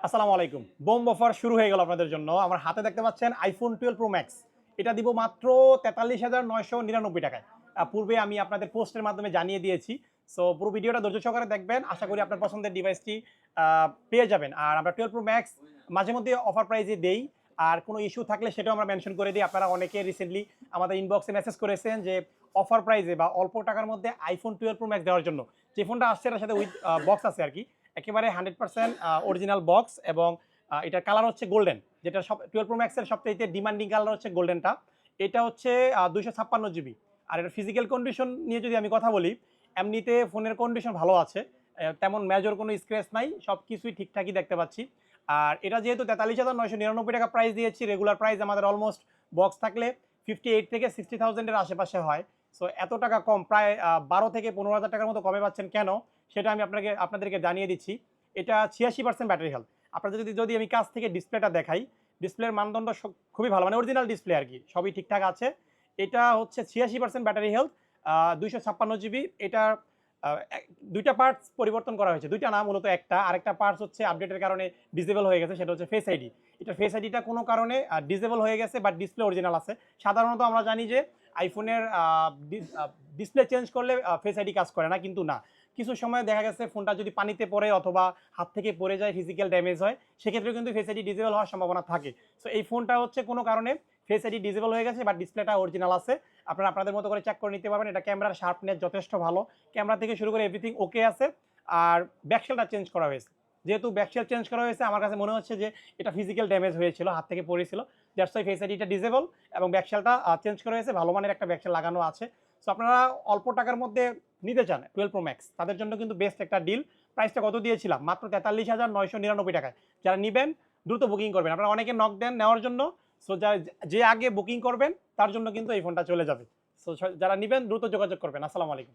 আসসালামু আলাইকুম। Bomb offer শুরু হয়ে গেল আপনাদের জন্য। আমার হাতে দেখতে পাচ্ছেন iPhone 12 Pro Max। এটা দিব মাত্র ৪৩,৯৯৯ টাকায়। পূর্বে আমি আপনাদের পোস্টের মাধ্যমে জানিয়ে দিয়েছি। সো পুরো ভিডিওটা ধৈর্য সহকারে দেখবেন। আশা করি আপনার পছন্দের ডিভাইসটি পেয়ে যাবেন। আর আমরা 12 Pro Max মাঝে মধ্যে অফার প্রাইজে দেই। আর কোনো ইস্যু থাকলে সেটাও আমরা মেনশন করে দিই। আপনারা অনেকে রিসেন্টলি আমাদের ইনবক্সে মেসেজ করেছেন যে অফার প্রাইজে বা অল্প টাকার মধ্যে iPhone 12 Pro Max দেওয়ার জন্য। যে ফোনটা আসছে এটার সাথে উইথ বক্স আছে আরকি। একেবারে 100% অরিজিনাল বক্স এবং এটার কালার হচ্ছে গোল্ডেন, যেটা সব 12 প্রো ম্যাক্সের সবচাইতে ডিমান্ডিং কালার হচ্ছে গোল্ডেনটা। এটা হচ্ছে 256 জিবি। আর এটার ফিজিক্যাল কন্ডিশন নিয়ে যদি আমি কথা বলি, এমনিতে ফোনের কন্ডিশন ভালো আছে। তেমন মেজর কোনো স্ক্র্যাচ নাই, সব কিছুই ঠিকঠাকই দেখতে পাচ্ছি। আর এটা যেহেতু ৪৩,৯৯৯ টাকা প্রাইস দিয়েছি, রেগুলার প্রাইস আমাদের অলমোস্ট বক্স থাকলে 58 থেকে 60,000 এর আশেপাশে হয়। সো এত টাকা কম, প্রায় ১২ থেকে ১৫,০০০ টাকার মতো কমে পাচ্ছেন কেন? সেটা আমি আপনাদেরকে জানিয়ে দিচ্ছি। এটা ৮৬% ব্যাটারি হেলথ। আপনাদের যদি আমি কাছ থেকে ডিসপ্লেটা দেখাই, ডিসপ্লের মানদণ্ড খুবই ভালো, মানে অরিজিনাল ডিসপ্লে আরকি। সবই ঠিকঠাক আছে। এটা হচ্ছে ৮৬% ব্যাটারি হেলথ, ২৫৬ জিবি। এটার আ এক ২ টা পার্টস পরিবর্তন করা হয়েছে। ২ টা না, মূলত একটা। আরেকটা পার্টস হচ্ছে আপডেটের কারণে ডিসেবল হয়ে গেছে, সেটা হচ্ছে ফেস আইডি। এটার ফেস আইডিটা কোনো কারণে ডিসেবল হয়ে গেছে, বাট ডিসপ্লে অরিজিনাল আছে। সাধারণত আমরা জানি যে আইফোনের ডিসপ্লে চেঞ্জ করলে ফেস আইডি কাজ করে না, কিন্তু না। কিছু সময় দেখা গেছে ফোনটা যদি পানিতে পড়ে অথবা হাত থেকে পড়ে যায়, ফিজিক্যাল ড্যামেজ হয়, সেক্ষেত্রে কিন্তু ফেস আইডি ডিসেবল হওয়ার সম্ভাবনা থাকে। সো এই ফোনটা হচ্ছে কোনো কারণে ফেস আইডি ডিসেবল হয়ে গেছে, বাট ডিসপ্লেটা অরিজিনাল আছে। আপনারা আপনাদের মতো করে চেক করে নিতে পারবেন। এটা ক্যামেরার শার্পনেস যথেষ্ট ভালো। ক্যামেরা থেকে শুরু করে এভরিথিং ওকে আছে। আর ব্যাকশেলটা চেঞ্জ করা হয়েছে। যেহেতু ব্যাকশেল চেঞ্জ করা হয়েছে, আমার কাছে মনে হচ্ছে যে এটা ফিজিক্যাল ড্যামেজ হয়েছিল, হাত থেকে পড়েছিল। দ্যাটস ওয়াই ফেস আইডিটা ডিসেবল এবং ব্যাকশেলটা চেঞ্জ করা হয়েছে। ভালো মানের একটা ব্যাকশেল লাগানো আছে। সো আপনারা অল্প টাকার মধ্যে নিতে চান 12 প্রো ম্যাক্স, তাদের জন্য কিন্তু বেস্ট একটা ডিল। প্রাইসটা কত দিয়েছিলাম? মাত্র ৪৩,৯৯৯ টাকায়। যারা নিবেন দ্রুত বুকিং করবেন। আপনারা অনেকে নক দেন নেওয়ার জন্য। সো যে আগে বুকিং করবেন তার জন্য কিন্তু এই ফোনটা চলে যাবে। সো যারা নিবেন দ্রুত যোগাযোগ করবেন। আসসালামু আলাইকুম।